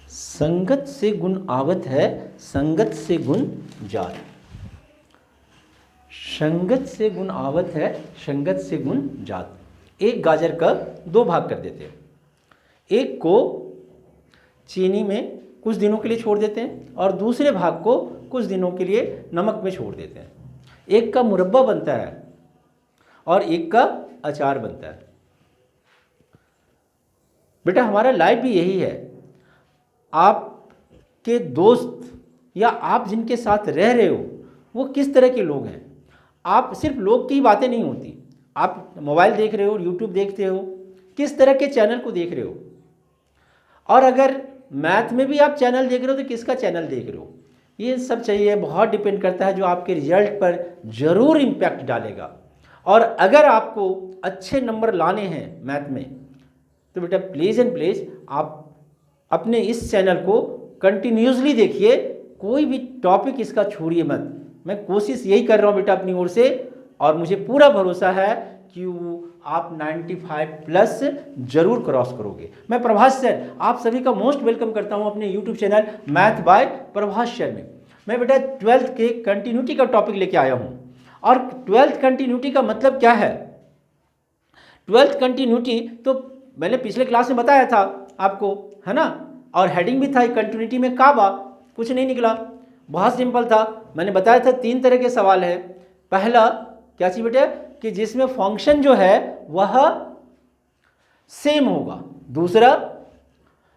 संगत से गुण आवत है, संगत से गुण जात। संगत से गुण आवत है, संगत से गुण जात। एक गाजर का दो भाग कर देते हैं। एक को चीनी में कुछ दिनों के लिए छोड़ देते हैं और दूसरे भाग को कुछ दिनों के लिए नमक में छोड़ देते हैं। एक का मुरब्बा बनता है और एक का अचार बनता है। बेटा हमारा लाइफ भी यही है। आपके दोस्त या आप जिनके साथ रह रहे हो वो किस तरह के लोग हैं। आप सिर्फ लोग की बातें नहीं होती, आप मोबाइल देख रहे हो, यूट्यूब देखते हो, किस तरह के चैनल को देख रहे हो। और अगर मैथ में भी आप चैनल देख रहे हो तो किसका चैनल देख रहे हो, ये सब चाहिए। बहुत डिपेंड करता है, जो आपके रिजल्ट पर ज़रूर इम्पैक्ट डालेगा। और अगर आपको अच्छे नंबर लाने हैं मैथ में तो बेटा प्लीज़ एंड प्लीज़ आप अपने इस चैनल को कंटिन्यूसली देखिए, कोई भी टॉपिक इसका छोड़िए मत। मैं कोशिश यही कर रहा हूँ बेटा अपनी ओर से, और मुझे पूरा भरोसा है कि आप 95 प्लस जरूर क्रॉस करोगे। मैं प्रभाष सर आप सभी का मोस्ट वेलकम करता हूँ अपने YouTube channel math bye Prabhash sir में। मैं बेटा 12th के कंटिन्यूटी का टॉपिक लेके आया हूँ। और 12th कंटिन्यूटी का मतलब क्या है? 12th कंटिन्यूटी तो मैंने पिछले क्लास में बताया था आपको, है ना। और हेडिंग भी था कंटिन्यूटी में काबा, कुछ नहीं निकला, बहुत सिंपल था। मैंने बताया था 3 तरह के सवाल है। पहला क्या चीज बेटे कि जिसमें फंक्शन जो है वह सेम होगा। दूसरा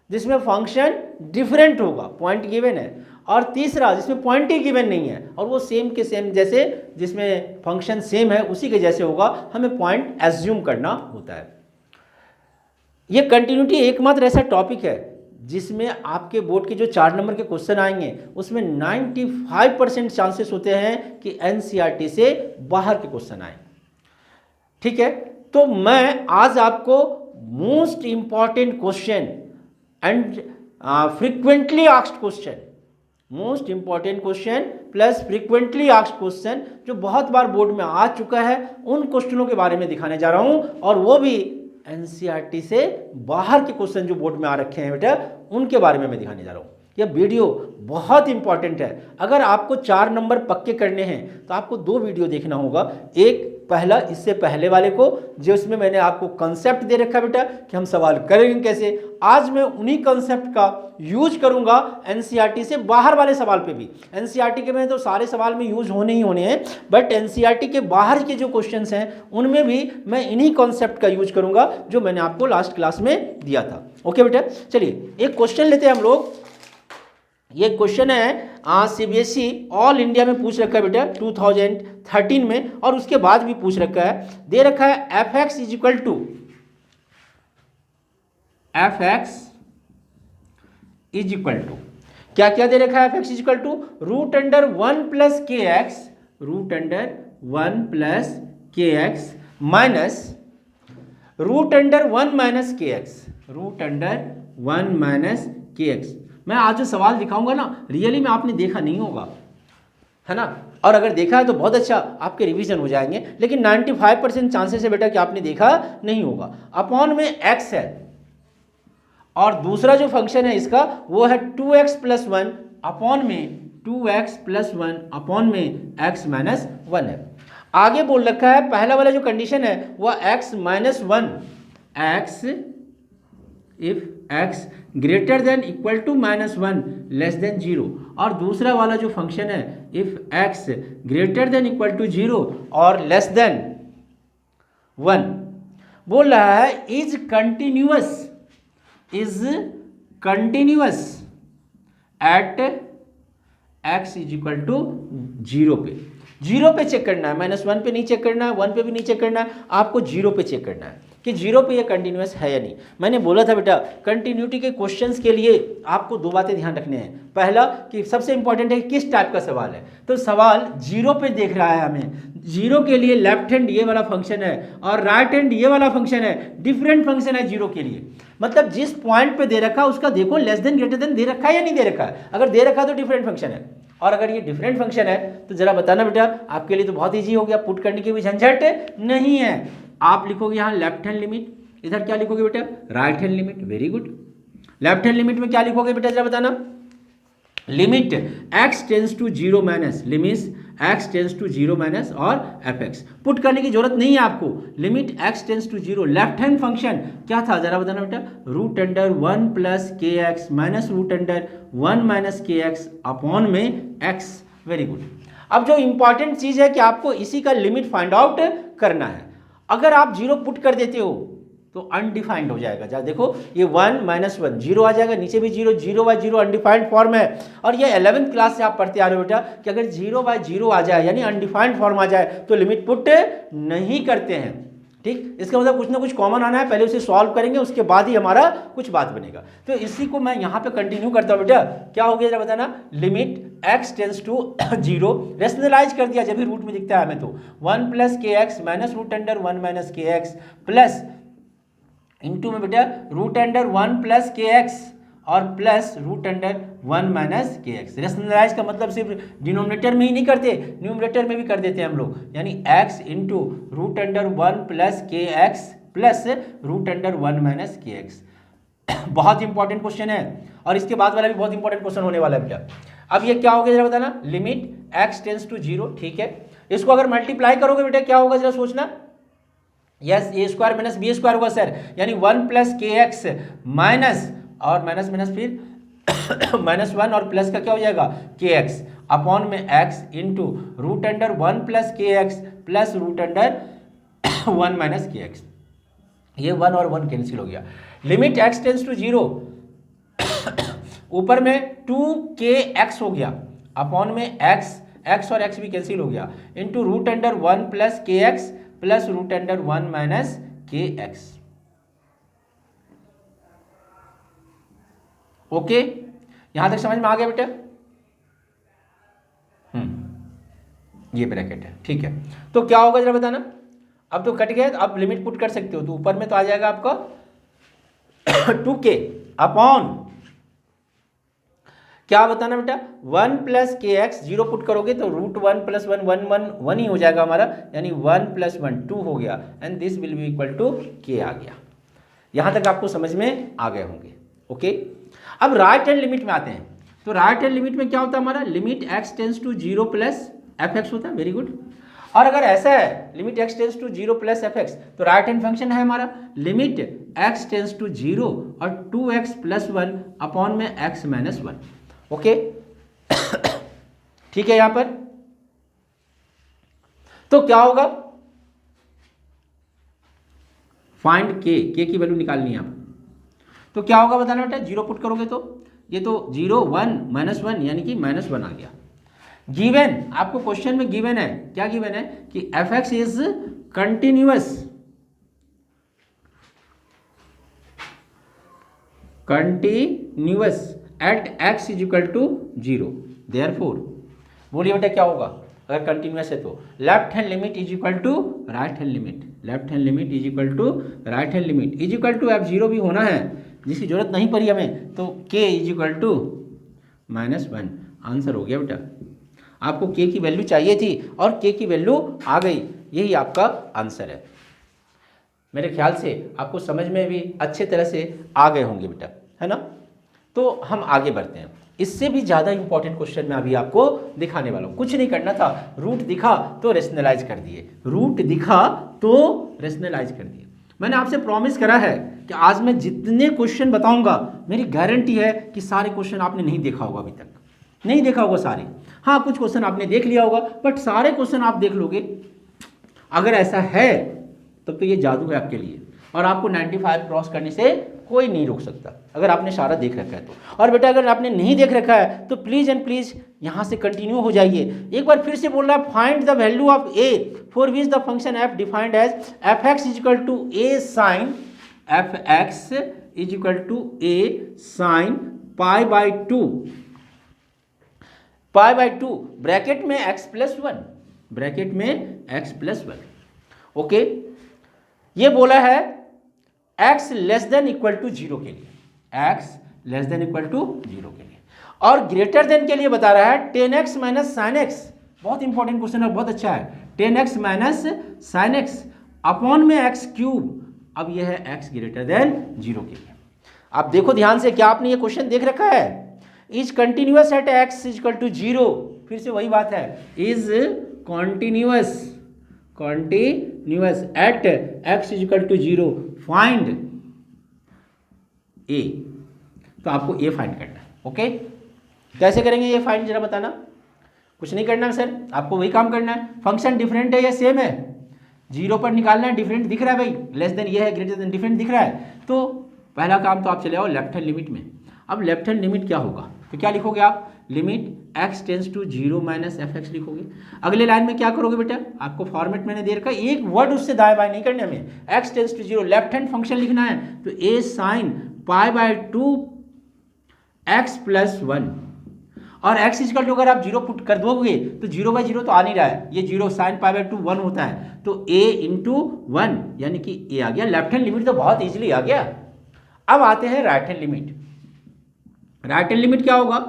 जिसमें फंक्शन डिफरेंट होगा, पॉइंट गिवन है। और तीसरा जिसमें पॉइंट ही गिवन नहीं है और वो सेम के सेम, जैसे जिसमें फंक्शन सेम है उसी के जैसे होगा, हमें पॉइंट एज्यूम करना होता है। ये कंटिन्यूटी एकमात्र ऐसा टॉपिक है जिसमें आपके बोर्ड के जो 4 नंबर के क्वेश्चन आएंगे उसमें 95% चांसेस होते हैं कि एनसीईआरटी से बाहर के क्वेश्चन आए। ठीक है, तो मैं आज आपको most important question and frequently asked question, most important question plus frequently asked question जो बहुत बार बोर्ड में आ चुका है, उन क्वेश्चनों के बारे में दिखाने जा रहा हूं। और वो भी एनसीईआरटी से बाहर के क्वेश्चन जो बोर्ड में आ रखे हैं बेटा, उनके बारे में मैं दिखाने जा रहा हूं। यह वीडियो बहुत इंपॉर्टेंट है। अगर आपको 4 नंबर पक्के करने हैं तो आपको 2 वीडियो देखना होगा। एक पहला इससे पहले वाले को, जो इसमें मैंने आपको कंसेप्ट दे रखा है बेटा कि हम सवाल करेंगे कैसे। आज मैं उन्हीं कंसेप्ट का यूज करूंगा एनसीईआरटी से बाहर वाले सवाल पे भी। एनसीईआरटी के में तो सारे सवाल में यूज होने ही होने हैं, बट एनसीईआरटी के बाहर के जो क्वेश्चंस हैं उनमें भी मैं इन्हीं कंसेप्ट का यूज करूंगा जो मैंने आपको लास्ट क्लास में दिया था। ओके बेटा, चलिए एक क्वेश्चन लेते हैं हम लोग। ये क्वेश्चन है सीबीएसई ऑल इंडिया में पूछ रखा है बेटा 2013 में, और उसके बाद भी पूछ रखा है। दे रखा है f x is equal to, f x is equal to क्या क्या दे रखा है? F x is equal to root under 1 plus k x, root under 1 plus k x minus root under 1 minus k x, root under 1 minus k x. मैं आज जो सवाल दिखाऊंगा ना, रियली में आपने देखा नहीं होगा, है ना। और अगर देखा है तो बहुत अच्छा, आपके रिवीजन हो जाएंगे। लेकिन 95% चांसेस है बेटा कि आपने देखा नहीं होगा। अपॉन में x है और दूसरा जो फंक्शन है इसका वो है 2x प्लस 1, अपॉन में 2x प्लस 1 अपॉन में x माइनस 1 है। आगे बोल रखा है पहला वाला जो कंडीशन है वह x minus 1, x if x greater than equal to minus 1 less than 0। और दूसरा वाला जो फंक्शन है if x greater than equal to 0 और लेस देन 1, बोल रहा है is continuous, is continuous at x is equal to 0 पे। 0 पे चेक करना है, -1 पे नहीं चेक करना है, 1 पे भी नहीं चेक करना है, आपको 0 पे चेक करना है कि 0 पे ये कंटिन्यूअस है या नहीं। मैंने बोला था बेटा कंटिन्यूटी के क्वेश्चंस के लिए आपको 2 बातें ध्यान रखने हैं। पहला कि सबसे इंपॉर्टेंट है किस टाइप का सवाल है। तो सवाल 0 पे देख रहा है हमें, 0 के लिए लेफ्ट हैंड ये वाला फंक्शन है और राइट हैंड ये वाला फंक्शन है, डिफरेंट फंक्शन है 0 के लिए। मतलब जिस पॉइंट पे दे रखा है उसका देखो लेस देन ग्रेटर देन दे रखा है या नहीं दे रखा है। अगर दे रखा है तो डिफरेंट फंक्शन है, और अगर ये डिफरेंट फंक्शन है तो जरा बताना बेटा, आपके लिए तो बहुत ईजी हो गया, पुट करने की भी झंझट नहीं है। आप लिखोगे यहाँ लेफ्ट हैंड लिमिट, इधर क्या लिखोगे बेटा? Right hand limit. Very good, left hand limit में क्या लिखोगे बेटा जरा बताना, limit x tends to zero minus, limit x tends to zero minus और fx। पुट करने की जरूरत नहीं है आपको, limit x tends to zero. Left hand function क्या था जरा बताना बेटा, root under 1 plus k x minus root under 1 minus k x upon में x। Very good. अब जो इंपॉर्टेंट चीज है कि आपको इसी का लिमिट फाइंड आउट करना है। अगर आप जीरो पुट कर देते हो तो अनडिफाइंड हो जाएगा। जहाँ देखो ये 1 माइनस 1 जीरो आ जाएगा, नीचे भी zero, zero by zero undefined form है। और ये 11th क्लास से आप पढ़ते आ रहे हो बेटा कि अगर जीरो बाय जीरो आ जाए यानी अनडिफाइंड फॉर्म आ जाए तो लिमिट पुट नहीं करते हैं। ठीक, इसका मतलब कुछ ना कुछ कॉमन आना है, पहले उसे सॉल्व करेंगे उसके बाद ही हमारा कुछ बात बनेगा। तो इसी को मैं यहाँ पे कंटिन्यू करता हूँ बेटा। क्या हो गया जरा बताना, limit x tends to zero, rationalise कर दिया जब भी रूट में दिखता है हमें, तो 1 plus k x minus root under 1 minus k x plus into में बेटा root under 1 plus k x और plus root under 1 minus k x. Rationalise का मतलब सिर्फ डिनोमिनेटर में ही नहीं करते, न्यूमरेटर में भी कर देते हैं हम लोग, यानी x into root under 1 plus k x plus root under 1 minus k x. बहुत इंपॉर्टेंट क्वेश्चन है और इसके बाद वाला भी बहुत इंपॉर्टेंट क्वेश्चन होने वाला है बेटा। अब ये क्या हो गया जरा बताना, limit x tends to zero. ठीक है, इसको अगर मल्टीप्लाई करोगे बेटा क्या होगा जरा सोचना, yes a square minus b square होगा सर, यानी 1 प्लस के एक्स माइनस और माइनस माइनस फिर माइनस 1 और प्लस का क्या हो जाएगा के एक्स अपॉन में x into root under 1 plus k x plus root under 1 minus k x. ये 1 और 1 कैंसिल हो गया। Limit x tends to zero, ऊपर में 2 kx हो गया अपॉन में x और x भी कैंसिल हो गया into root under 1 plus k x plus root under 1 minus k x. Okay, यहां तक समझ में आ गया बेटा? ये ब्रैकेट है। ठीक है, तो क्या होगा जरा बताना, अब तो कट गया, अब लिमिट पुट कर सकते हो, तो ऊपर में तो आ जाएगा आपका 2k अपॉन क्या बताना बेटा 1 plus k x, zero put करोगे तो रूट 1 प्लस 1 1 1 1 ही हो जाएगा हमारा, यानी 1 प्लस 1 2 हो गया and this will be equal to k आ गया। यहां तक आपको समझ में आ गए होंगे। ओके, अब राइट हैंड लिमिट में आते हैं। तो राइट हैंड लिमिट में क्या होता है हमारा, limit x tends to zero plus f x होता है। Very good. और अगर ऐसा है limit x tends to zero plus f x, तो राइट हैंड फंक्शन है हमारा limit x tends to zero और 2x प्लस 1 अपॉन में x माइनस 1। ओके, ठीक है। यहां पर तो क्या होगा, फाइंड k की वैल्यू निकालनी है आप। तो क्या होगा बताना बेटा, जीरो पुट करोगे तो ये तो 0 1 माइनस 1 यानी कि माइनस 1 आ गया। गिवन, आपको क्वेश्चन में गिवन है, क्या गिवन है कि f x is continuous at x is equal to 0। Therefore बोलिए बेटा क्या होगा अगर कंटिन्यूअस है तो, left hand limit is equal to right hand limit, left hand limit is equal to right hand limit is equal to f0 भी होना है जिसकी जरूरत नहीं पड़ी हमें, तो k is equal to minus 1। Answer हो गया बेटा, आपको k की वैल्यू चाहिए थी और k की वैल्यू आ गई, यही आपका आंसर है। मेरे ख्याल से आपको समझ में भी अच्छे तरह से आ गए होंगे बेटा, है ना। तो हम आगे बढ़ते हैं, इससे भी ज़्यादा इंपॉर्टेंट क्वेश्चन मैं अभी आपको दिखाने वाला हूँ। कुछ नहीं करना था, रूट दिखा तो रेशनलाइज कर दिए, रूट दिखा तो रेशनलाइज कर दिए। मैंने आपसे प्रॉमिस करा है कि आज मैं जितने क्वेश्चन बताऊंगा मेरी गारंटी है कि सारे क्वेश्चन आपने नहीं देखा होगा, अभी तक नहीं देखा होगा सारे। हाँ, कुछ क्वेश्चन आपने देख लिया होगा बट सारे क्वेश्चन आप देख लोगे। अगर ऐसा है तब तो ये जादू है आपके लिए, और आपको 95 क्रॉस करने से कोई नहीं रोक सकता अगर आपने सारा देख रखा है तो। और बेटा अगर आपने नहीं देख रखा है तो प्लीज़ एंड प्लीज़ यहाँ से कंटिन्यू हो जाइए। एक बार फिर से बोल रहा है, find the value of a for which the function f defined as f x is equal to a sine f x is equal to a sine pi by 2 bracket में x प्लस 1, ब्रैकेट में x plus 1। Okay, ये बोला है x less than equal to 0 के लिए, x less than equal to 0 के लिए, और ग्रेटर देन के लिए बता रहा है 10x माइनस साइन x। बहुत इंपॉर्टेंट क्वेश्चन है, बहुत अच्छा है। 10x minus sine x upon में x क्यूब, अब यह है x ग्रेटर देन 0 के लिए। आप देखो ध्यान से, क्या आपने ये क्वेश्चन देख रखा है? Is continuous at x is equal to 0, फिर से वही बात है, is continuous at x is equal to 0, find a. तो आपको ए फाइंड करना है। ओके, कैसे करेंगे ये फाइंड, जरा बताना। कुछ नहीं करना सर, आपको वही काम करना है। फंक्शन डिफरेंट है या सेम है, 0 पर निकालना है, डिफरेंट दिख रहा है भाई, लेस देन ये है, ग्रेटर देन डिफरेंट दिख रहा है। तो पहला काम तो आप चले आओ लेफ्ट हैंड लिमिट में। अब लेफ्ट हैंड लिमिट क्या होगा, तो क्या लिखोगे आप, limit x tends to 0 minus f x लिखोगे। अगले लाइन में क्या करोगे बेटा, आपको फॉर्मेट मैंने दे रखा है, एक वर्ड उससे दाएं बाएं नहीं करने हमें, x tends to 0 left hand function लिखना है, तो ए साइन π/2 एक्स प्लस 1, और एक्स इजकल टू अगर आप 0 पुट कर दोगे तो 0/0 तो आ नहीं रहा है, ये 0 साइन π/2 1 होता है, तो a इंटू 1 यानी कि a आ गया। लेफ्ट हैंड लिमिट तो बहुत इजीली आ गया। अब आते हैं right hand limit. Right hand limit क्या होगा,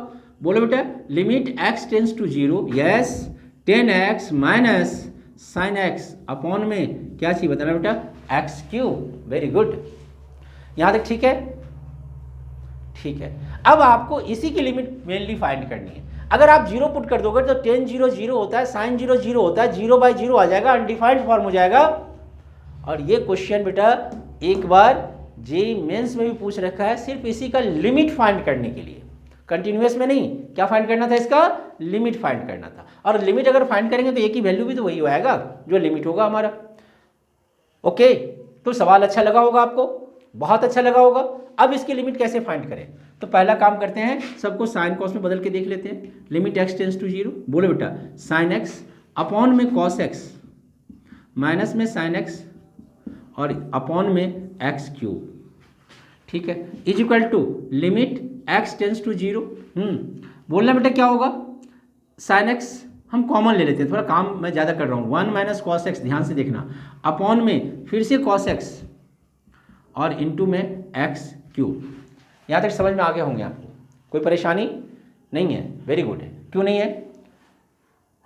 बोलो बेटा, limit x tends to 0, yes 10x minus sine x upon में क्या चीज बताना बेटा, x3। वेरी गुड, यहां तक ठीक है? ठीक है। अब आपको इसी की लिमिट मेनली फाइंड करनी है। अगर आप 0 पुट कर दोगे तो 10 0 0 होता है, साइन 0 0 होता है, 0/0 आ जाएगा, अनडिफाइंड फॉर्म हो जाएगा। और ये क्वेश्चन बेटा एक बार जेईई मेंस में भी पूछ रखा है, सिर्फ इसी का लिमिट फाइंड करने के लिए, कंटिन्यूअस में नहीं। क्या फाइंड करना था, इसका लिमिट फाइंड करना था। और लिमिट अगर फाइंड करेंगे तो ए की वैल्यू भी तो वही आएगा जो लिमिट होगा हमारा। ओके, तो सवाल अच्छा लगा होगा आपको, बहुत अच्छा लगा होगा। अब इसकी लिमिट कैसे फाइंड करें, तो पहला काम करते हैं, सबको साइन कॉस में बदल के देख लेते हैं। लिमिट एक्स टेंस टू 0, बोलो बेटा साइन एक्स अपॉन में कॉस एक्स माइनस में साइन एक्स और अपॉन में एक्स क्यूब, ठीक है, is equal to limit x tends to 0। बोलना बेटा क्या होगा, साइन एक्स हम कॉमन ले लेते हैं, थोड़ा काम मैं ज़्यादा कर रहा हूँ, 1 माइनस कॉस एक्स, ध्यान से देखना, अपॉन में फिर से कॉस एक्स और इंटू में एक्स क्यूब। यहाँ तक समझ में आ गए होंगे आपको, कोई परेशानी नहीं है? वेरी गुड है, क्यों नहीं है?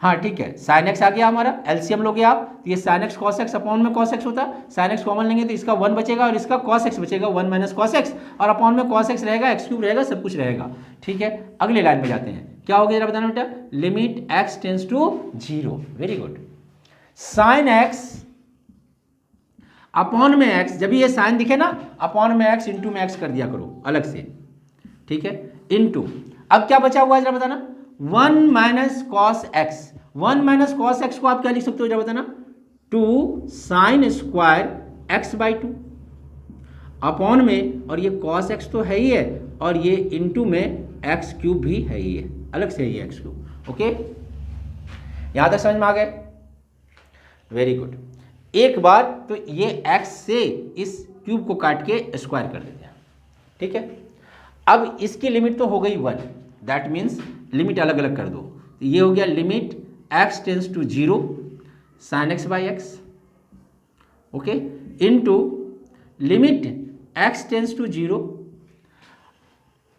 हाँ ठीक है, साइन एक्स आ गया हमारा, एलसीएम लोगे आप, तो ये sine x cos x upon में कॉस एक्स होता है, साइन एक्स कॉमन लेंगे तो इसका 1 बचेगा और इसका कॉस एक्स बचेगा, 1 माइनस कॉस एक्स, और अपॉन में कॉस एक्स रहेगा, एक्स क्यूब रहेगा, सब कुछ रहेगा। ठीक है, अगले लाइन में जाते हैं, क्या हो गया जरा बताना बेटा, limit x tends to 0। Very good, sine x upon में एक्स, जब ये साइन दिखे ना, अपॉन में एक्स इंटू में एक्स कर दिया करो अलग से, ठीक है, इंटू, अब क्या बचा हुआ है जरा बताना, 1 minus cos x. 1 minus cos x को आप क्या लिख सकते हो जरा बताना, 2 sine square x by 2 upon में, और ये कॉस एक्स तो है ही है, और ये इंटू में एक्स क्यूब भी है ही है, अलग से ही है एक्स क्यूब। ओके, यहां तक समझ में आ गए? Very good. एक बार तो ये x से इस क्यूब को काट के स्क्वायर कर देते हैं, ठीक है। अब इसकी लिमिट तो हो गई 1, दैट मीन्स लिमिट अलग अलग कर दो, तो ये हो गया limit x tends to 0 sine x by x, okay, into limit x tends to 0,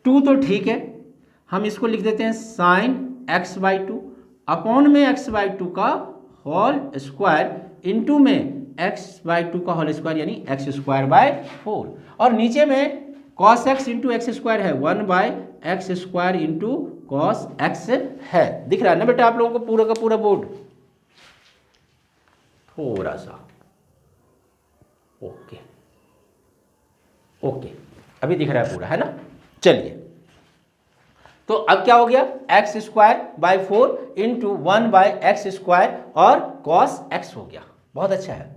2 तो ठीक है, हम इसको लिख देते हैं साइन x बाई 2 अपॉन में x बाई 2 का होल स्क्वायर इंटू में x बाई 2 का होल स्क्वायर यानी x स्क्वायर बाय 4, और नीचे में cos x into x square है, 1 by x square into cos x है। दिख रहा है ना बेटा आप लोगों को पूरा का पूरा बोर्ड? थोड़ा सा ओके ओके, अभी दिख रहा है पूरा, है ना? चलिए, तो अब क्या हो गया, x square by 4 into 1 by x square और कॉस एक्स हो गया। बहुत अच्छा है।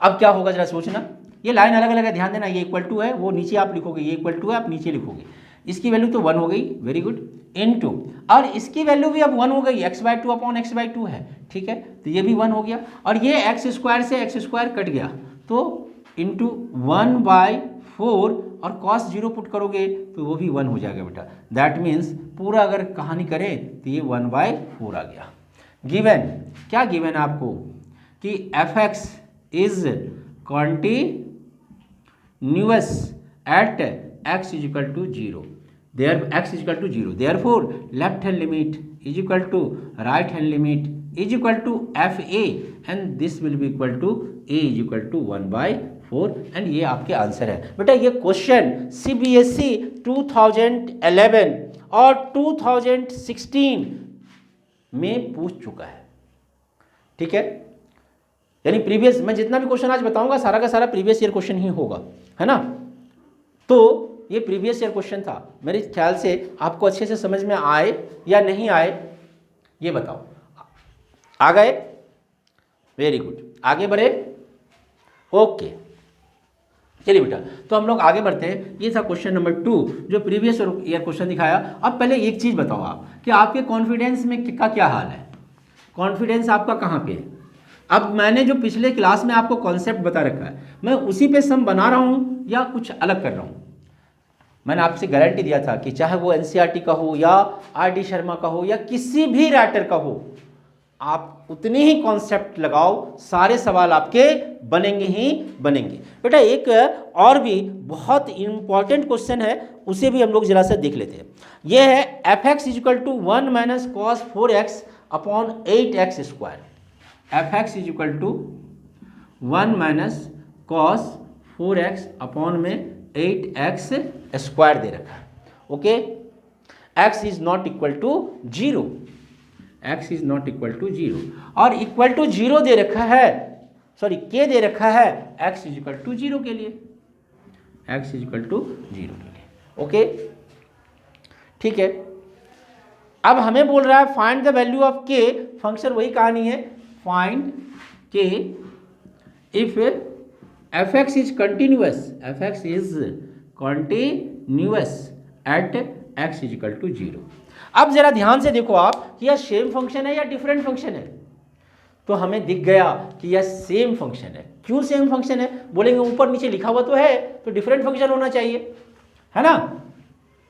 अब क्या होगा जरा सोचना, ये लाइन अलग अलग है, ध्यान देना, ये इक्वल टू है, वो नीचे आप लिखोगे, ये इक्वल टू है, आप नीचे लिखोगे, इसकी वैल्यू तो 1 हो गई, वेरी गुड, इनटू, और इसकी वैल्यू भी अब 1 हो गई, x by 2 upon x by 2 है, ठीक है, तो ये भी 1 हो गया, और ये एक्स स्क्वायर से एक्स स्क्वायर कट गया, तो इंटू 1 बाई 4 और कॉस 0 पुट करोगे तो वो भी 1 हो जाएगा बेटा। दैट मीन्स पूरा अगर कहानी करें तो ये 1 बाई 4 आ गया। गिवन, क्या गिवन आपको कि f x is continuous at x is equal to 0, there x is equal to 0, therefore left hand limit is equal to right hand limit is equal to f a, and this will be equal to a is equal to 1 by 4 and ये आपके answer है। बेटा ये question CBSE 2011 और 2016 में पूछ चुका है, ठीक है। यानी प्रीवियस, मैं जितना भी क्वेश्चन आज बताऊंगा सारा का सारा प्रीवियस ईयर क्वेश्चन ही होगा, है ना। तो ये प्रीवियस ईयर क्वेश्चन था, मेरे ख्याल से आपको अच्छे से समझ में आए या नहीं आए ये बताओ। आ गए? वेरी गुड, आगे बढ़े। ओके चलिए बेटा, तो हम लोग आगे बढ़ते हैं। ये था क्वेश्चन नंबर 2 जो प्रीवियस ईयर क्वेश्चन दिखाया। अब पहले एक चीज़ बताओ आप कि आपके कॉन्फिडेंस में का क्या हाल है, कॉन्फिडेंस आपका कहाँ पे है। अब मैंने जो पिछले क्लास में आपको कॉन्सेप्ट बता रखा है, मैं उसी पे सम बना रहा हूँ या कुछ अलग कर रहा हूँ। मैंने आपसे गारंटी दिया था कि चाहे वो NCERT का हो या RD शर्मा का हो या किसी भी राइटर का हो, आप उतने ही कॉन्सेप्ट लगाओ, सारे सवाल आपके बनेंगे ही बनेंगे। बेटा एक और भी बहुत इंपॉर्टेंट क्वेश्चन है, उसे भी हम लोग जरा सा देख लेते हैं। यह है fx equal to 1 minus cos 4x upon 8x square. fx equal to 1 minus cos 4x upon में 8x स्क्वायर दे रखा है। Okay, x is not equal to 0, x is not equal to 0 और इक्वल टू 0 दे रखा है, sorry k दे रखा है x is equal to 0 के लिए, x इज इक्वल टू 0 के लिए। ओके ठीक है। अब हमें बोल रहा है find the value of k, function वही कहानी है, find k if fx is continuous, fx is continuous at x is equal to 0। अब जरा ध्यान से देखो आप कि यह सेम फंक्शन है या डिफरेंट फंक्शन है। तो हमें दिख गया कि यह सेम फंक्शन है। क्यों सेम फंक्शन है? बोलेंगे ऊपर नीचे लिखा हुआ तो है तो डिफरेंट फंक्शन होना चाहिए, है ना।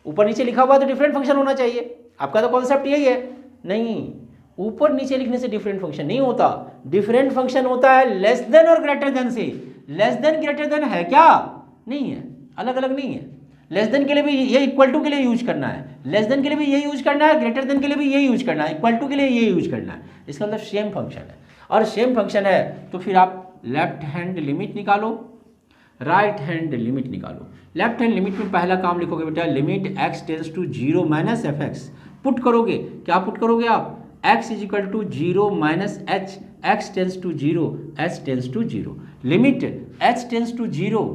ऊपर नीचे लिखा हुआ तो डिफरेंट फंक्शन होना चाहिए, आपका तो कॉन्सेप्ट यही है। नहीं, ऊपर नीचे लिखने से डिफरेंट फंक्शन नहीं होता। डिफरेंट फंक्शन होता है लेस देन और ग्रेटर देन से। लेस देन ग्रेटर देन है क्या? नहीं है, अलग अलग नहीं है। लेस देन के लिए भी ये इक्वल टू के लिए यूज करना है, लेस देन के लिए भी ये यूज करना है, ग्रेटर देन के लिए भी ये यूज करना है, इक्वल टू के लिए ये यूज करना है। इसका मतलब सेम फंक्शन है। और सेम फंक्शन है तो फिर आप लेफ्ट हैंड लिमिट निकालो, राइट हैंड लिमिट निकालो। लेफ्ट हैंड लिमिट में पहला काम लिखोगे बेटा, limit x tends to 0 minus fx। Put करोगे, क्या पुट करोगे आप? x is equal to 0 minus h, x tends to 0, h tends to 0, limit h tends to 0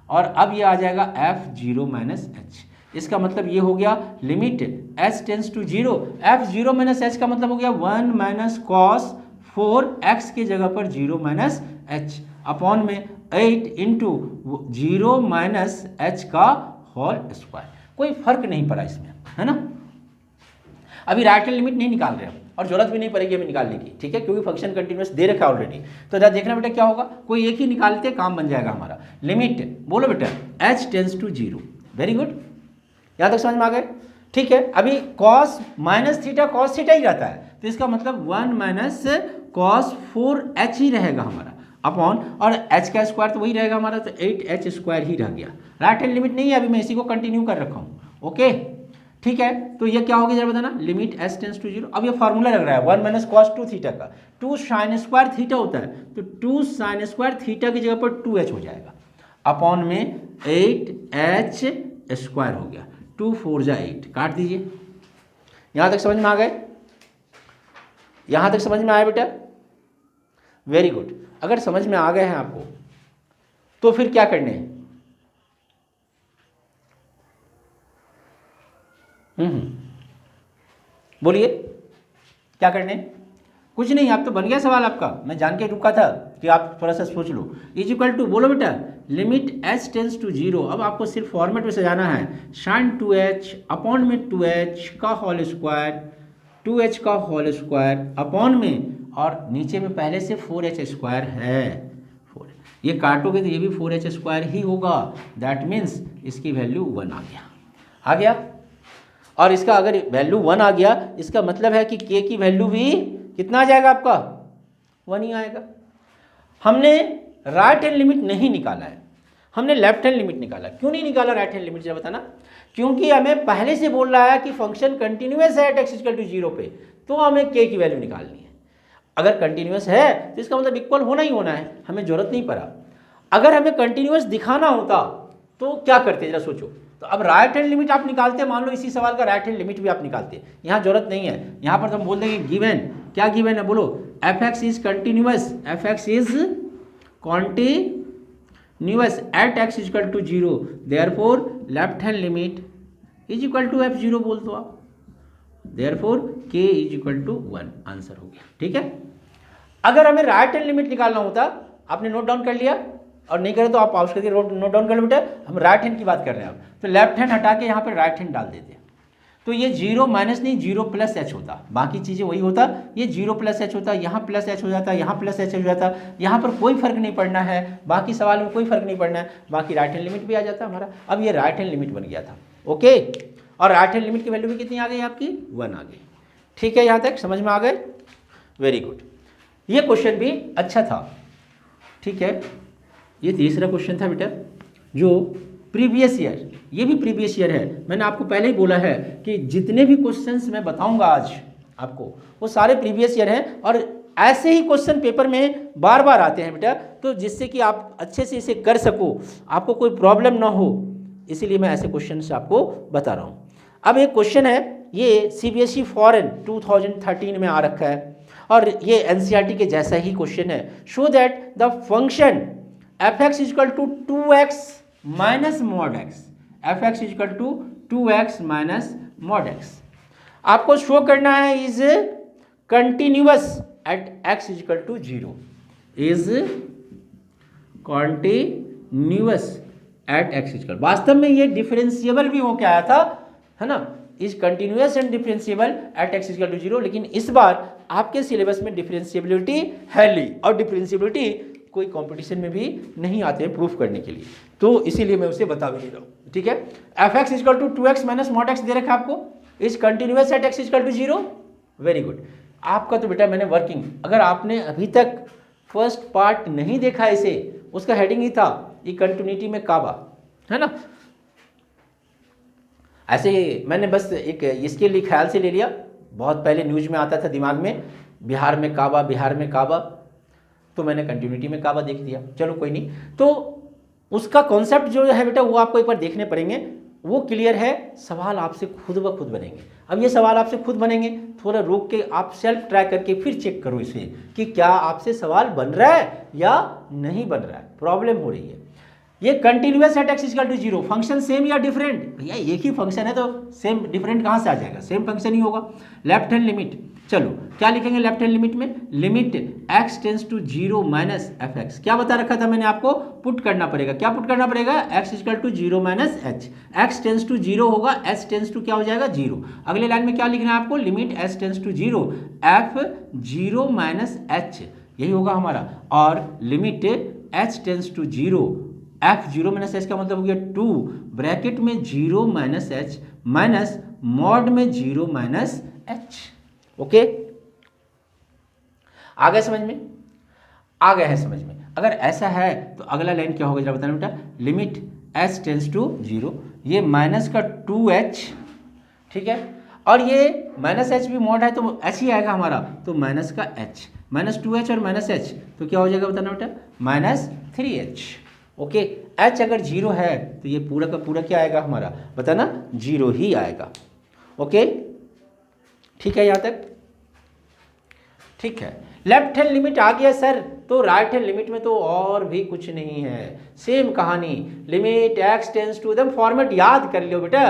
और अब ये आ जाएगा f0 माइनस h। इसका मतलब ये हो गया limit h tends to 0, f0 minus h का मतलब हो गया 1 माइनस कॉस 4x के जगह पर 0 माइनस h अपॉन में 8 इंटू 0 माइनस h का होल स्क्वायर। कोई फर्क नहीं पड़ा इसमें, है ना। अभी राइट हैंड लिमिट नहीं निकाल रहे हम और जरूरत भी नहीं पड़ेगी हमें निकालने की, ठीक है, क्योंकि फंक्शन कंटिन्यूअस दे रखा है ऑलरेडी। तो जरा देखना बेटा क्या होगा, कोई एक ही निकालते काम बन जाएगा हमारा। लिमिट बोलो बेटा h tends to 0। Very good, यहाँ तक समझ में आ गए? ठीक है। अभी cos minus theta cos theta ही रहता है, तो इसका मतलब 1 माइनस कॉस 4h ही रहेगा हमारा अपॉन, और h का स्क्वायर तो वही रहेगा हमारा, तो 8h स्क्वायर ही रह गया। राइट हैंड लिमिट नहीं है, अभी मैं इसी को कंटिन्यू कर रखा हूँ। ओके ठीक है, तो ये क्या होगी जरा बताना, लिमिट h टेंस टू 0। अब ये फार्मूला लग रहा है 1 माइनस कॉस 2 थीटा का, 2 साइन स्क्वायर थीटा होता है, तो 2 साइन स्क्वायर थीटा की जगह पर 2h हो जाएगा अपॉन में 8h स्क्वायर हो गया। 2 4 जा 8, काट दीजिए। यहाँ तक समझ में आ गए? यहाँ तक समझ में आया बेटा? Very good. अगर समझ में आ गए हैं आपको तो फिर क्या करने हैं? बोलिए क्या करने? कुछ नहीं, आप तो बन गया सवाल आपका, मैं जान के रुका था कि आप थोड़ा सा सोच लो। इज इक्वल टू बोलो बेटा लिमिट h टेंस टू 0। अब आपको सिर्फ फॉर्मेट में सजाना है, साइन 2h अपॉन में 2h का होल स्क्वायर, 2h का होल स्क्वायर अपॉन में, और नीचे में पहले से 4h स्क्वायर है 4। ये काटोगे तो ये भी 4h स्क्वायर ही होगा। दैट मीन्स इसकी वैल्यू 1 आ गया। और इसका अगर वैल्यू 1 आ गया, इसका मतलब है कि k की वैल्यू भी कितना आ जाएगा आपका? 1 ही आएगा। हमने राइट हैंड लिमिट नहीं निकाला है, हमने लेफ्ट हैंड लिमिट निकाला। क्यों नहीं निकाला राइट हैंड लिमिट जरा बताना? क्योंकि हमें पहले से बोल रहा है कि फंक्शन कंटिन्यूअस है एट x इक्वल टू 0 पे, तो हमें k की वैल्यू निकालनी है। अगर कंटिन्यूअस है तो इसका मतलब इक्वल होना ही होना है, हमें जरूरत नहीं पड़ा। अगर हमें कंटिन्यूअस दिखाना होता तो क्या करते, जरा सोचो। तो अब राइट हैंड लिमिट आप निकालते, मान लो इसी सवाल का राइट हैंड लिमिट भी आप निकालते, यहाँ जरूरत नहीं है, यहाँ पर तो हम बोल देंगे गिवन, क्या गिवन है बोलो, f x is continuous, f x is continuous at x is equal to 0, therefore left hand limit is equal to F0 बोल दो आप, therefore k is equal to 1, answer हो गया। ठीक है, अगर हमें राइट हैंड लिमिट निकालना होता, आपने नोट डाउन कर लिया, और नहीं करे तो आप पाउस करके नोट डाउन कर लो बेटा, हम राइट हैंड की बात कर रहे हैं अब, तो लेफ्ट हैंड हटा के यहाँ पर राइट हैंड डाल देते, तो ये 0 माइनस नहीं 0 प्लस एच होता, बाकी चीज़ें वही होता, ये 0 प्लस एच होता, यहाँ प्लस एच हो जाता, यहाँ प्लस एच हो जाता, यहाँ पर कोई फर्क नहीं पड़ना है, बाकी सवाल में कोई फर्क नहीं पड़ना है, बाकी राइट हैंड लिमिट भी आ जाता हमारा। अब ये राइट हैंड लिमिट बन गया था, ओके, और राइट हैंड लिमिट की वैल्यू भी कितनी आ गई आपकी, 1 आ गई। ठीक है, यहाँ तक समझ में आ गए, वेरी गुड। ये क्वेश्चन भी अच्छा था, ठीक है, ये तीसरा क्वेश्चन था बेटा, जो प्रीवियस ईयर, ये भी प्रीवियस ईयर है, मैंने आपको पहले ही बोला है कि जितने भी क्वेश्चंस मैं बताऊंगा आज आपको वो सारे प्रीवियस ईयर हैं, और ऐसे ही क्वेश्चन पेपर में बार बार आते हैं बेटा, तो जिससे कि आप अच्छे से इसे कर सको, आपको कोई प्रॉब्लम ना हो, इसीलिए मैं ऐसे क्वेश्चन आपको बता रहा हूँ। अब एक क्वेश्चन है, ये CBSE फॉरेन 2013 में आ रखा है, और ये NCERT के जैसा ही क्वेश्चन है। Show that the function f(x) equal to 2x minus mod x, f(x) equal to 2x minus mod x, आपको शो करना है is continuous at x equal to 0, is continuous at x equal, वास्तव में ये differentiable भी हो के आया था, है ना, is continuous and differentiable at x equal to 0, लेकिन इस बार आपके सिलेबस में डिफरेंशिएबिलिटी है ली, और डिफरेंशिएबिलिटी कोई कंपटीशन में भी नहीं आते हैं प्रूफ करने के लिए, तो इसीलिए मैं उसे बता भी नहीं रहा हूँ। ठीक है, f(x) equal to 2x minus mod x दे रखा है आपको, is continuous at x equal to 0, very good. आपका तो बेटा मैंने वर्किंग, अगर आपने अभी तक फर्स्ट पार्ट नहीं देखा इसे, उसका हेडिंग ही था ये कंटिन्यूटी में काबा, है ना, ऐसे मैंने बस एक इसके लिए ख्याल से ले लिया, बहुत पहले न्यूज में आता था दिमाग में, बिहार में काबा, बिहार में काबा, तो मैंने कंटिन्यूटी में काबा देख दिया, चलो कोई नहीं। तो उसका कॉन्सेप्ट जो है बेटा वो आपको एक बार देखने पड़ेंगे, वो क्लियर है, सवाल आपसे खुद ब खुद बनेंगे। अब ये सवाल आपसे खुद बनेंगे, थोड़ा रोक के आप सेल्फ ट्राई करके फिर चेक करो इसे कि क्या आपसे सवाल बन रहा है या नहीं बन रहा है, प्रॉब्लम हो रही है। ये continuous at x equal to 0, function same या डिफरेंट, भैया एक ही फंक्शन है तो सेम डिफरेंट कहाँ से आ जाएगा, सेम फंक्शन ही होगा। लेफ्ट हैंड लिमिट, चलो क्या लिखेंगे लेफ्ट हैंड लिमिट में, limit x tends to 0 minus f(x), क्या बता रखा था मैंने आपको, पुट करना पड़ेगा, क्या पुट करना पड़ेगा, x equal to 0 minus h, x tends to 0 होगा, h टेंस टू क्या हो जाएगा 0। अगले लाइन में क्या लिखना है आपको, limit h tends to 0 f(0 minus h), यही होगा हमारा, और limit h tends to 0 f(0 minus h) का मतलब हो गया 2 ब्रैकेट में 0 माइनस h माइनस मॉड में 0 माइनस h। ओके, आ गया समझ में, आ गया है समझ में। अगर ऐसा है तो अगला लाइन क्या होगा जरा बताना बेटा, लिमिट h टेंस टू 0, ये माइनस का 2h, ठीक है, और ये माइनस h भी मॉड है तो h ही आएगा हमारा, तो माइनस का h, माइनस 2h और माइनस h, तो क्या हो जाएगा बताना बेटा, माइनस 3h। ओके, h अगर 0 है तो ये पूरा का पूरा क्या आएगा हमारा, बताना 0 ही आएगा। ओके, ठीक है यहाँ तक, ठीक है। लेफ्ट हैंड लिमिट आ गया सर, तो राइट हैंड लिमिट में तो और भी कुछ नहीं है, सेम कहानी, लिमिट x टेंस टू, एकदम फॉर्मेट याद कर लियो बेटा,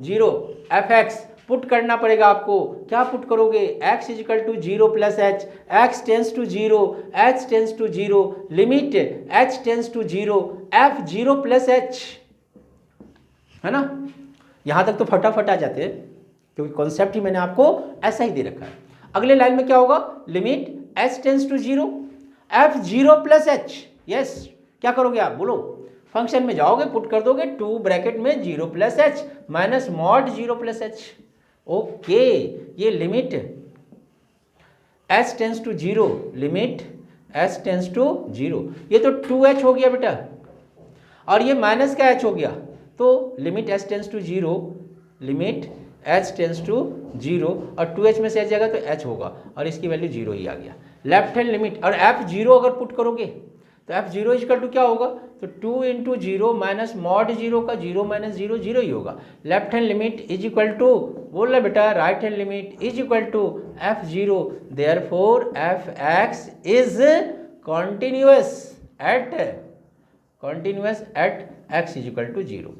0 f(x) पुट करना पड़ेगा आपको, क्या पुट करोगे, x equal to 0 plus h, x tends to 0, h tends to 0, limit h tends to 0 f(0 plus h), है ना, यहाँ तक तो फटाफट आ जाते हैं क्योंकि कॉन्सेप्ट ही मैंने आपको ऐसा ही दे रखा है। अगले लाइन में क्या होगा, limit h tends to 0 f(0 plus h), yes, क्या करोगे आप बोलो, फंक्शन में जाओगे, पुट कर दोगे 2 ब्रैकेट में 0 plus h minus mod 0 plus h। Okay, ये limit h tends to 0, limit h tends to 0, ये तो 2h हो गया बेटा, और ये माइनस का h हो गया, तो limit h tends to 0, limit h tends to 0, और 2h में से h जाएगा तो h होगा, और इसकी वैल्यू 0 ही आ गया। लेफ्ट हैंड लिमिट, और f(0) अगर पुट करोगे तो एफ जीरो इजकल टू क्या होगा, तो 2 into zero minus mod zero का जीरो माइनस जीरो जीरो ही होगा। Left hand limit is equal to, बोल रहा बेटा, right hand limit is equal to f zero, therefore f x is continuous at x is equal to zero.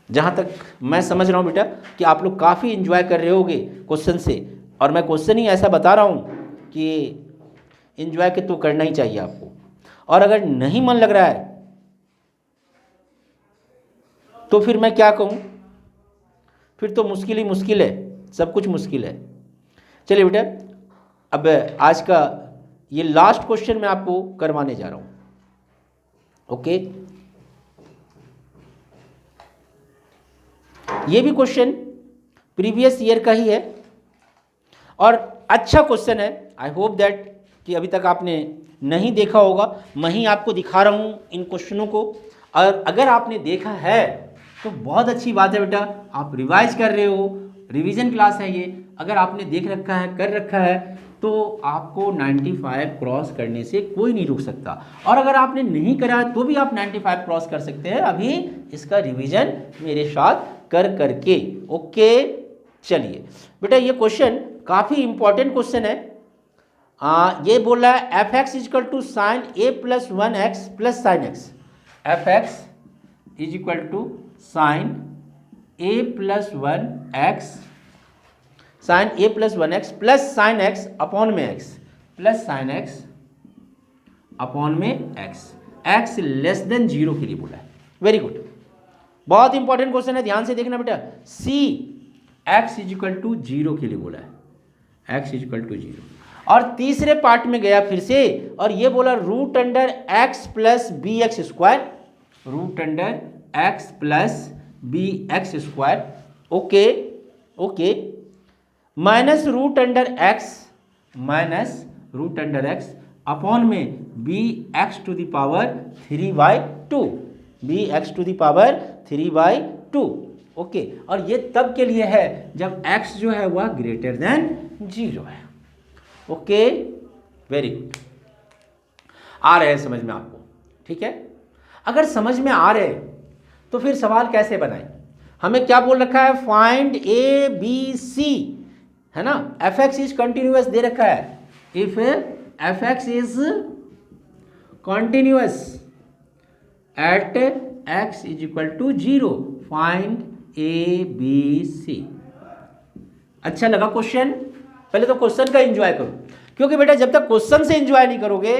जहाँ तक मैं समझ रहा हूँ बेटा कि आप लोग काफ़ी इंजॉय कर रहे होगे क्वेश्चन से, और मैं क्वेश्चन ही ऐसा बता रहा हूँ कि इंजॉय के तो करना ही चाहिए आपको। और अगर नहीं मन लग रहा है तो फिर मैं क्या कहूँ, फिर तो मुश्किल ही मुश्किल है, सब कुछ मुश्किल है। चलिए बेटा, अब आज का ये लास्ट क्वेश्चन मैं आपको करवाने जा रहा हूँ। ओके, ये भी क्वेश्चन प्रीवियस ईयर का ही है और अच्छा क्वेश्चन है। आई होप दैट कि अभी तक आपने नहीं देखा होगा, मैं ही आपको दिखा रहा हूँ इन क्वेश्चनों को, और अगर आपने देखा है तो बहुत अच्छी बात है बेटा, आप रिवाइज कर रहे हो, रिवीजन क्लास है ये। अगर आपने देख रखा है, कर रखा है, तो आपको 95 क्रॉस करने से कोई नहीं रुक सकता। और अगर आपने नहीं करा है तो भी आप 95 क्रॉस कर सकते हैं अभी इसका रिवीजन मेरे साथ कर करके। ओके, चलिए बेटा, ये क्वेश्चन काफ़ी इंपॉर्टेंट क्वेश्चन है। ये बोल रहा है f x is equal to sine a plus one x plus sine x. F x is equal to sine a plus one x, sine a plus one x plus sine x upon में x, plus sine x upon में x, x less than zero के लिए बोला है। Very good, बहुत important question है, ध्यान से देखना बेटा। C x is equal to zero के लिए बोला है, x is equal to zero. और तीसरे पार्ट में गया फिर से और ये बोला root under x plus b x square, root under x plus b x square. Okay okay, minus root under x, minus root under x upon में b x to the power 3/2, b x to the power 3/2। Okay, और ये तब के लिए है जब x जो है वह ग्रेटर देन जीरो है। ओके, वेरी गुड, आ रहे हैं समझ में आपको, ठीक है। अगर समझ में आ रहे तो फिर सवाल कैसे बनाएं? हमें क्या बोल रखा है, फाइंड ए बी सी, है ना। एफ एक्स इज कंटिन्यूअस दे रखा है, if f x is continuous at x is equal to zero, find a b c. अच्छा लगा क्वेश्चन? पहले तो क्वेश्चन का एंजॉय करो, क्योंकि बेटा जब तक क्वेश्चन से एंजॉय नहीं करोगे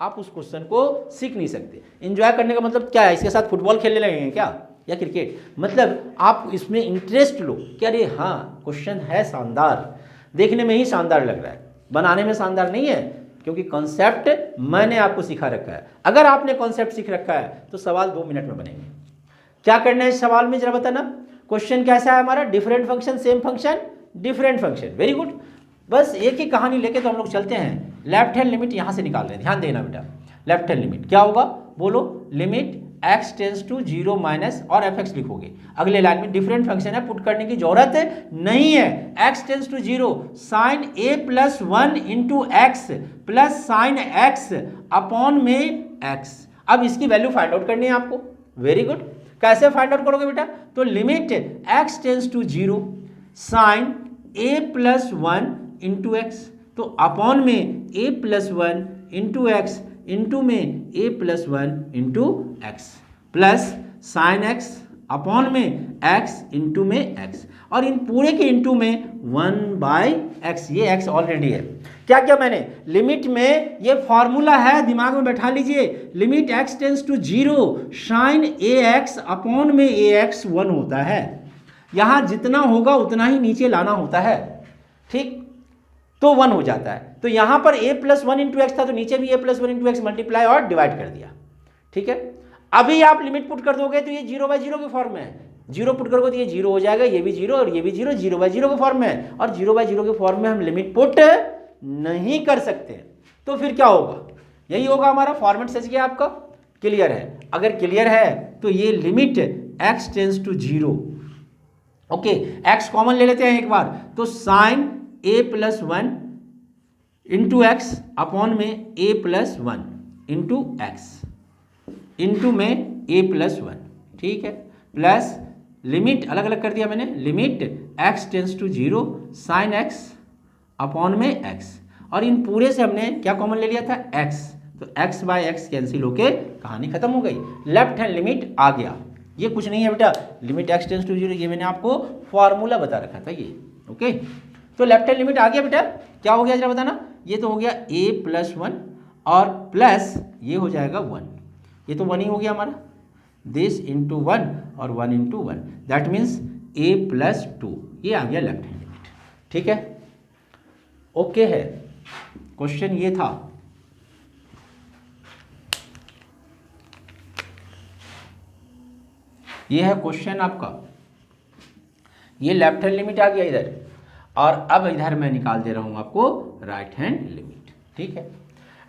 आप उस क्वेश्चन को सीख नहीं सकते। एंजॉय करने का मतलब क्या है, इसके साथ फुटबॉल खेलने लगेंगे क्या, या क्रिकेट? मतलब आप इसमें इंटरेस्ट लो कि अरे हाँ क्वेश्चन है शानदार, देखने में ही शानदार लग रहा है, बनाने में शानदार नहीं है, क्योंकि कॉन्सेप्ट मैंने आपको सिखा रखा है। अगर आपने कॉन्सेप्ट सीख रखा है तो सवाल 2 मिनट में बनेंगे। क्या करना है इस सवाल में जरा बताना। क्वेश्चन कैसा है हमारा, different function same function different function, very good. बस एक ही कहानी लेके तो हम लोग चलते हैं। लेफ्ट हैंड लिमिट यहाँ से निकाल रहे हैं, ध्यान देना बेटा। लेफ्ट हैंड लिमिट क्या होगा, बोलो, limit x tends to zero minus और एफ एक्स लिखोगे। अगले लाइन में डिफरेंट फंक्शन है, पुट करने की जरूरत नहीं है। x tends to zero, sine a plus one into x plus sine x upon में x। अब इसकी वैल्यू फाइंड आउट करनी है आपको। वेरी गुड, कैसे फाइंड आउट करोगे बेटा, तो limit x tends to zero sine a plus one into x, तो अपॉन में a plus one into x into में a plus one into x plus sine x upon में x into में x, और इन पूरे के इंटू में 1/x, ये x ऑलरेडी है। क्या क्या मैंने लिमिट में ये फॉर्मूला है, दिमाग में बैठा लीजिए। Limit x tends to zero sine ax upon में ax 1 होता है। यहाँ जितना होगा उतना ही नीचे लाना होता है, ठीक, तो 1 हो जाता है। तो यहाँ पर a plus one into x था तो नीचे भी a plus one into x multiply और डिवाइड कर दिया, ठीक है। अभी आप लिमिट पुट कर दोगे तो ये 0/0 के फॉर्म में है, जीरो पुट करोगे तो ये 0 हो जाएगा, ये भी 0 और ये भी 0, 0/0 के फॉर्म में है, और 0/0 के फॉर्म में हम लिमिट पुट नहीं कर सकते। तो फिर क्या होगा, यही होगा हमारा फॉर्मेट। सच गया आपका, क्लियर है? अगर क्लियर है तो ये limit x tends to zero, okay, x common ले लेते हैं एक बार, तो sine a plus one into x upon में a plus one into x into में ए प्लस वन, ठीक है, प्लस लिमिट अलग अलग कर दिया मैंने, limit x tends to zero sine x upon में एक्स, और इन पूरे से हमने क्या कॉमन ले लिया था, एक्स, तो एक्स बाय एक्स कैंसिल होके कहानी खत्म हो गई, लेफ्ट हैंड लिमिट आ गया। ये कुछ नहीं है बेटा, limit x tends to zero, ये मैंने आपको फॉर्मूला बता रखा था ये, ओके। तो लेफ्ट हैंड लिमिट आ गया बेटा, क्या हो गया जरा बताना, ये तो हो गया ए प्लस वन और प्लस ये हो जाएगा वन, ये तो वन ही हो गया हमारा, दिस इंटू वन और one into one, that means A plus two, ये आ गया लेफ्ट हैंड लिमिट, ठीक है, ओके है। क्वेश्चन ये था, ये है क्वेश्चन आपका, ये लेफ्ट हैंड लिमिट आ गया इधर, और अब इधर मैं निकाल दे रहा हूं आपको राइट हैंड लिमिट, ठीक है।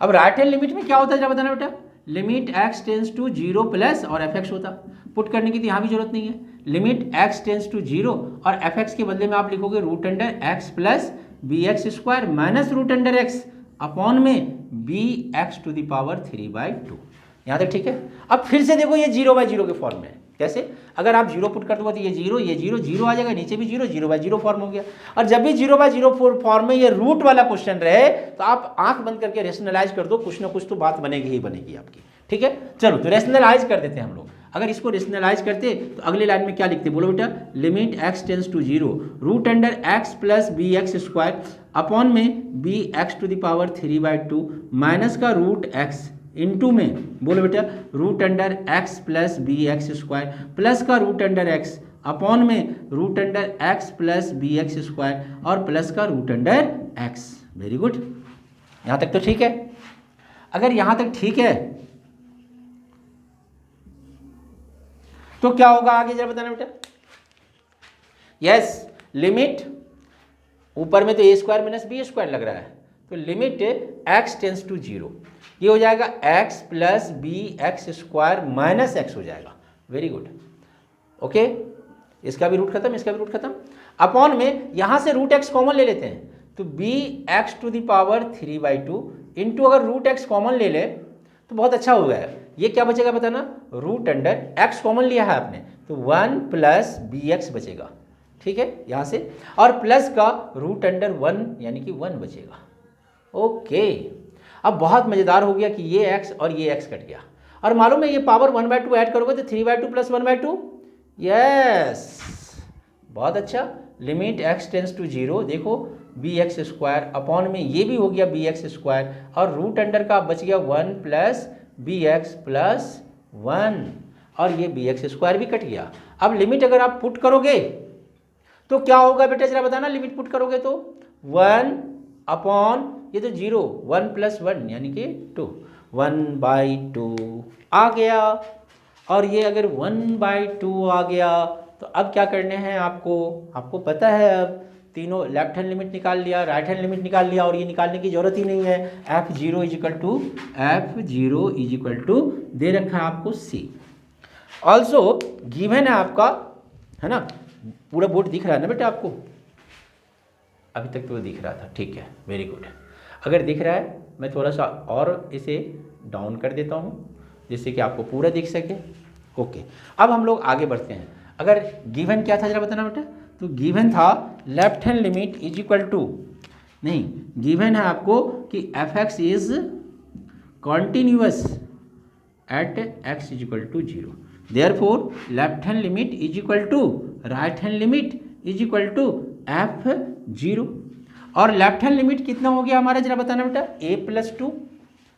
अब राइट हैंड लिमिट में क्या होता है जरा बताना बेटा, limit x tends to zero plus और एफ एक्स होता, पुट करने की तो यहाँ भी जरूरत नहीं है, limit x tends to zero और एफ एक्स के बदले में आप लिखोगे root under x plus b x square minus root under x upon में b x to the power 3/2, यहाँ तक ठीक है। अब फिर से देखो ये 0/0 के फॉर्म में है, कैसे, अगर आप जीरो पुट कर दोगे तो ये जीरो जीरो आ जाएगा, नीचे भी जीरो, 0/0 फॉर्म हो गया, और जब भी 0/0 फॉर्म में ये रूट वाला क्वेश्चन रहे तो आप आंख बंद करके रेशनलाइज कर दो, कुछ ना कुछ तो बात बनेगी ही बनेगी आपकी, ठीक है। चलो तो रेशनलाइज कर देते हैं हम लोग, अगर इसको रेशनलाइज करते तो अगले लाइन में क्या लिखते, बोलो बेटा, limit x tends to zero root under x plus b x square upon में b x to the power 3/2 minus का रूट एक्स इंटू में, बोलो बेटा, root under x plus b x square plus का रूट अंडर एक्स अपॉन में root under x plus b x square और plus का root under x. Very good, यहाँ तक तो ठीक है। अगर यहाँ तक ठीक है तो क्या होगा आगे जरा बताना बेटा, यस, लिमिट ऊपर में तो a square minus b square लग रहा है, तो limit x tends to zero, ये हो जाएगा x plus b x square minus x हो जाएगा। वेरी गुड, ओके, इसका भी रूट खत्म, इसका भी रूट खत्म, अपॉन में यहां से रूट एक्स कॉमन ले लेते हैं, तो b x to the power 3/2 into अगर रूट एक्स कॉमन ले ले तो बहुत अच्छा हो गया, ये क्या बचेगा बताना, रूट अंडर एक्स कॉमन लिया है आपने तो 1 प्लस बी एक्स बचेगा, ठीक है, यहाँ से, और प्लस का रूट अंडर 1 यानी कि 1 बचेगा, ओके। अब बहुत मज़ेदार हो गया कि ये x और ये x कट गया, और मालूम है ये पावर 1/2 ऐड करोगे तो 3/2 प्लस 1/2, यस, बहुत अच्छा। Limit x tends to zero, देखो बी एक्स स्क्वायर अपॉन में ये भी हो गया बी एक्स स्क्वायर, और रूट अंडर का बच गया 1 प्लस बी एक्स प्लस 1, और ये बी एक्स स्क्वायर भी कट गया। अब लिमिट अगर आप पुट करोगे तो क्या होगा बेटा जरा बताना, लिमिट पुट करोगे तो 1 अपॉन ये तो 0, 1 प्लस 1 यानी कि 2, 1/2 आ गया, और ये अगर 1/2 आ गया तो अब क्या करने हैं आपको, आपको पता है, अब तीनों लेफ्ट हैंड लिमिट निकाल लिया, राइट हैंड लिमिट निकाल लिया, और ये निकालने की जरूरत ही नहीं है, f0 इज इक्वल टू दे रखा है आपको c, ऑल्सो गिवन है आपका, है ना, पूरा बोर्ड दिख रहा है ना बेटा आपको, अभी तक तो दिख रहा था, ठीक है, वेरी गुड। अगर दिख रहा है मैं थोड़ा सा और इसे डाउन कर देता हूँ जिससे कि आपको पूरा दिख सके, ओके। अब हम लोग आगे बढ़ते हैं, अगर गिवन क्या था जरा बताना बेटा, तो गिवन था left hand limit is equal to, नहीं, गिवन है आपको कि f x is continuous at x is equal to 0, therefore left hand limit is equal to right hand limit is equal to f0, और left hand limit कितना हो गया हमारा जरा बताना बेटा, a प्लस 2,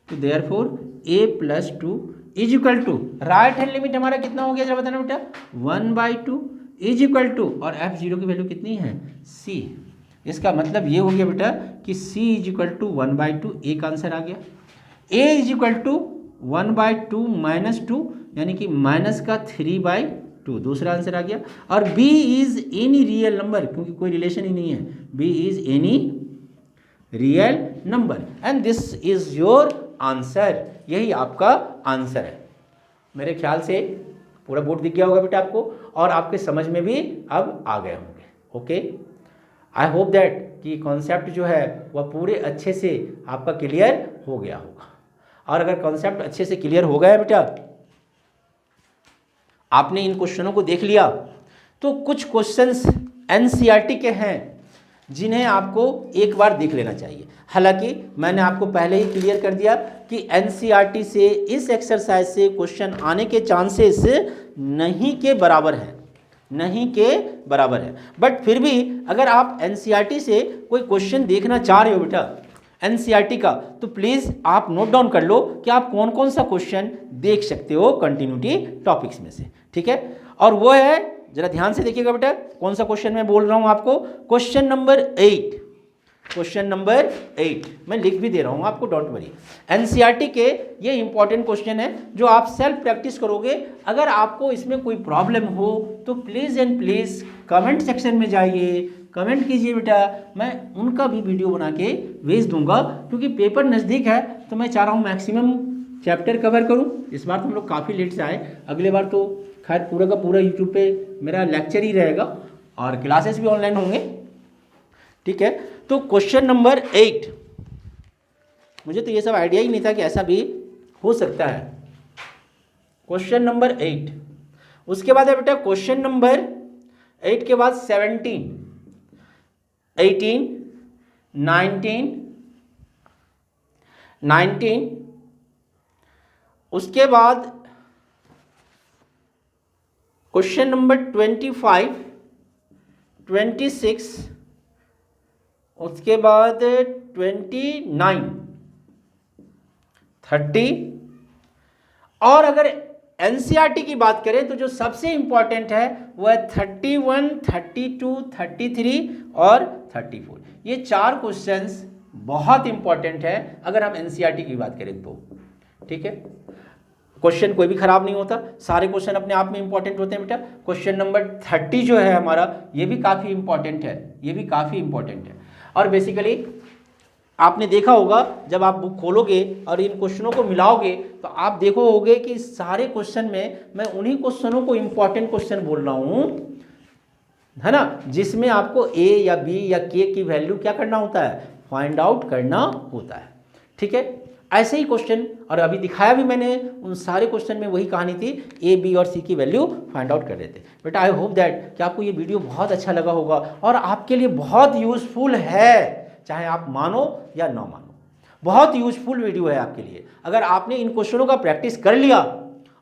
तो therefore a plus 2 is equal to right hand limit हमारा कितना हो गया जरा बताना बेटा, 1/2 इज इक्वल टू, और f0 की वैल्यू कितनी है, c, इसका मतलब ये हो गया बेटा कि c is equal to 1/2, a का आंसर आ गया, a is equal to 1/2 minus 2 यानी कि माइनस का 3/2, दूसरा आंसर आ गया, और b is any real number, क्योंकि कोई रिलेशन ही नहीं है, b is any real number, and this is your answer, यही आपका आंसर है। मेरे ख्याल से पूरा बोर्ड दिख गया होगा बेटा आपको, और आपके समझ में भी अब आ गए होंगे, ओके। आई होप दैट कि कॉन्सेप्ट जो है वह पूरे अच्छे से आपका क्लियर हो गया होगा। और अगर कॉन्सेप्ट अच्छे से क्लियर हो गया बेटा, आपने इन क्वेश्चनों को देख लिया, तो कुछ क्वेश्चंस एनसीईआरटी के हैं जिन्हें आपको एक बार देख लेना चाहिए। हालांकि मैंने आपको पहले ही क्लियर कर दिया कि एनसीईआरटी से इस एक्सरसाइज से क्वेश्चन आने के चांसेस नहीं के बराबर हैं, नहीं के बराबर है। बट फिर भी अगर आप एनसीईआरटी से कोई क्वेश्चन देखना चाह रहे हो बेटा एनसीईआरटी का, तो प्लीज़ आप नोट डाउन कर लो कि आप कौन कौन सा क्वेश्चन देख सकते हो कंटिन्यूटी टॉपिक्स में से, ठीक है। और वो है, जरा ध्यान से देखिएगा बेटा कौन सा क्वेश्चन मैं बोल रहा हूँ आपको, क्वेश्चन नंबर 8, क्वेश्चन नंबर 8 मैं लिख भी दे रहा हूँ आपको, डोंट वरी। एनसीईआरटी के ये इंपॉर्टेंट क्वेश्चन है जो आप सेल्फ प्रैक्टिस करोगे। अगर आपको इसमें कोई प्रॉब्लम हो तो please and please comment section में जाइए, कमेंट कीजिए बेटा, मैं उनका भी वीडियो बना के भेज दूंगा, क्योंकि पेपर नज़दीक है तो मैं चाह रहा हूँ मैक्सिमम चैप्टर कवर करूँ। इस बार तो हम लोग काफ़ी लेट से आए, अगले बार तो खैर पूरा का पूरा यूट्यूब पे मेरा लेक्चर ही रहेगा और क्लासेस भी ऑनलाइन होंगे, ठीक है। तो क्वेश्चन नंबर 8, मुझे तो ये सब आइडिया ही नहीं था कि ऐसा भी हो सकता है। क्वेश्चन नंबर 8, उसके बाद है बेटा क्वेश्चन नंबर 8 के बाद 17, 18, 19, उसके बाद क्वेश्चन नंबर 25, 26, उसके बाद 29, 30। और अगर एनसीईआरटी की बात करें तो जो सबसे इंपॉर्टेंट है वो है 31, 32, 33 और 34। ये 4 क्वेश्चंस बहुत इंपॉर्टेंट है अगर हम एनसीईआरटी की बात करें तो, ठीक है। क्वेश्चन कोई भी खराब नहीं होता, सारे क्वेश्चन अपने आप में इंपॉर्टेंट होते हैं बेटा। क्वेश्चन नंबर 30 जो है हमारा, ये भी काफ़ी इंपॉर्टेंट है, ये भी काफ़ी इंपॉर्टेंट है। और बेसिकली आपने देखा होगा जब आप बुक खोलोगे और इन क्वेश्चनों को मिलाओगे तो आप देखोगे कि सारे क्वेश्चन में मैं उन्हीं क्वेश्चनों को इंपॉर्टेंट क्वेश्चन बोल रहा हूँ, है ना, जिसमें आपको ए या बी या के की वैल्यू क्या करना होता है, फाइंड आउट करना होता है, ठीक है। ऐसे ही क्वेश्चन, और अभी दिखाया भी मैंने, उन सारे क्वेश्चन में वही कहानी थी, ए बी और सी की वैल्यू फाइंड आउट कर रहे थे बेटा। आई होप दैट कि आपको ये वीडियो बहुत अच्छा लगा होगा और आपके लिए बहुत यूज़फुल है, चाहे आप मानो या ना मानो, बहुत यूज़फुल वीडियो है आपके लिए। अगर आपने इन क्वेश्चनों का प्रैक्टिस कर लिया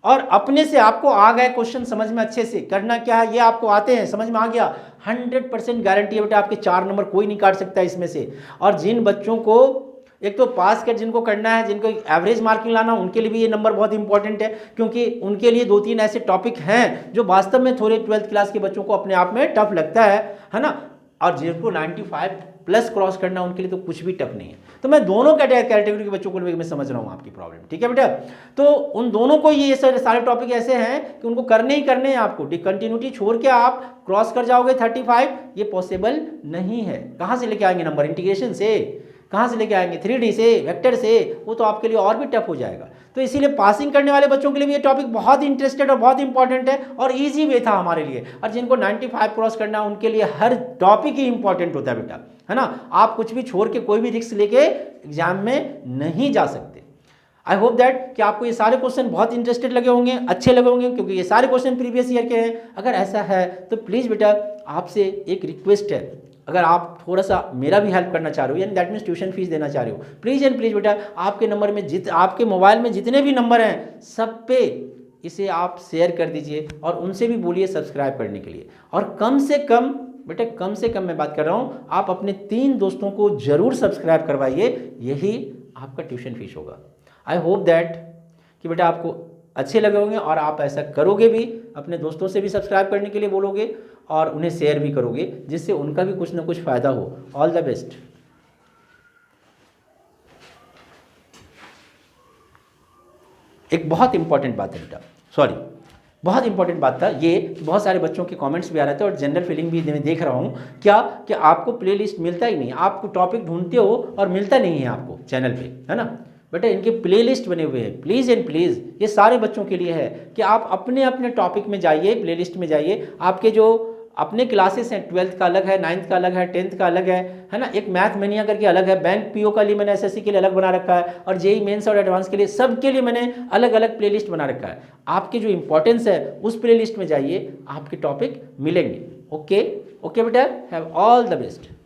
और अपने से आपको आ गए क्वेश्चन समझ में, अच्छे से करना क्या है ये आपको आते हैं, समझ में आ गया, 100% गारंटी है बेटा आपके 4 नंबर कोई नहीं काट सकता इसमें से। और जिन बच्चों को एक तो पास कर जिनको करना है, जिनको एवरेज मार्किंग लाना, उनके लिए भी ये नंबर बहुत इंपॉर्टेंट है, क्योंकि उनके लिए 2-3 ऐसे टॉपिक हैं जो वास्तव में थोड़े 12th क्लास के बच्चों को अपने आप में टफ लगता है ना। और जिनको 95+ क्रॉस करना उनके लिए तो कुछ भी टफ नहीं है। तो मैं दोनों कैटेगरी के बच्चों को मैं समझ रहा हूँ आपकी प्रॉब्लम, ठीक है बेटा। तो उन दोनों को ये सारे टॉपिक ऐसे हैं कि उनको करने ही करने हैं आपको। डिकंटिन्यूटी छोड़ के आप क्रॉस कर जाओगे 35, ये पॉसिबल नहीं है। कहाँ से लेके आएंगे नंबर, इंटीग्रेशन से, कहाँ से लेके आएंगे 3D से, वेक्टर से, वो तो आपके लिए और भी टफ हो जाएगा। तो इसीलिए पासिंग करने वाले बच्चों के लिए भी ये टॉपिक बहुत इंटरेस्टेड और बहुत इंपॉर्टेंट है और इजी वे था हमारे लिए। और जिनको 95 क्रॉस करना है उनके लिए हर टॉपिक ही इंपॉर्टेंट होता है बेटा, है ना। आप कुछ भी छोड़ के कोई भी रिस्क लेके एग्जाम में नहीं जा सकते। आई होप दैट कि आपको ये सारे क्वेश्चन बहुत इंटरेस्टेड लगे होंगे, अच्छे लगे होंगे, क्योंकि ये सारे क्वेश्चन प्रीवियस ईयर के हैं। अगर ऐसा है तो प्लीज़ बेटा आपसे एक रिक्वेस्ट है, अगर आप थोड़ा सा मेरा भी हेल्प करना चाह रहे हो, यानी दैट मीन्स ट्यूशन फीस देना चाह रहे हो, प्लीज़ एंड प्लीज़ बेटा आपके नंबर में आपके मोबाइल में जितने भी नंबर हैं सब पे इसे आप शेयर कर दीजिए और उनसे भी बोलिए सब्सक्राइब करने के लिए। और कम से कम बेटा, कम से कम मैं बात कर रहा हूँ, आप अपने 3 दोस्तों को ज़रूर सब्सक्राइब करवाइए, यही आपका ट्यूशन फीस होगा। आई होप दैट कि बेटा आपको अच्छे लगे होंगे और आप ऐसा करोगे भी, अपने दोस्तों से भी सब्सक्राइब करने के लिए बोलोगे और उन्हें शेयर भी करोगे, जिससे उनका भी कुछ ना कुछ फ़ायदा हो। All the best. एक बहुत इंपॉर्टेंट बात है बेटा, सॉरी बहुत इंपॉर्टेंट बात था ये, बहुत सारे बच्चों के कमेंट्स भी आ रहे थे और जनरल फीलिंग भी मैं देख रहा हूँ क्या कि आपको प्लेलिस्ट मिलता ही नहीं, आपको टॉपिक ढूंढते हो और मिलता नहीं है आपको चैनल पे, है ना बेटा। इनके प्लेलिस्ट बने हुए हैं, प्लीज़ एंड प्लीज़, ये सारे बच्चों के लिए है कि आप अपने अपने टॉपिक में जाइए, प्लेलिस्ट में जाइए, आपके जो अपने क्लासेस हैं, 12th का अलग है, 9th का अलग है, 10th का अलग है ना। एक मैथ मेनिया करके अलग है, बैंक पीओ का लिए मैंने एसएससी के लिए अलग बना रखा है, और जेई मेंस और एडवांस के लिए सबके लिए मैंने अलग अलग प्लेलिस्ट बना रखा है। आपके जो इंपॉर्टेंस है उस प्लेलिस्ट में जाइए, आपके टॉपिक मिलेंगे। ओके ओके बेटा, हैव ऑल द बेस्ट।